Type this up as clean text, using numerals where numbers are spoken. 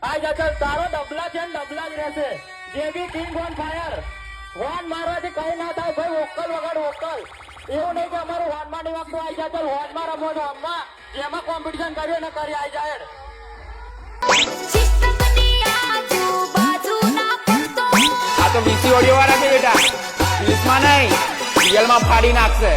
આ જતો તારો ડબલા છે ને ડબલા જ રહેશે. જે બી કિંગ ઓન ફાયર. હોર્ન મારવાથી કઈ ના થાય ભાઈ. વોકલ વગર વોકલ. એવું નહીં કે અમારું હોર્ન માં નહીં વાગતું. આવી જાય ચાલ હોર્ન માં રમો છો. હમણાં જેમાં કોમ્પિટિશન કર્યું ને કરી આવી જાય. આ તો વીસી ઓડિયો વાળા છે બેટા. 20 માં નહીં, રિયલ માં ફાડી નાખશે.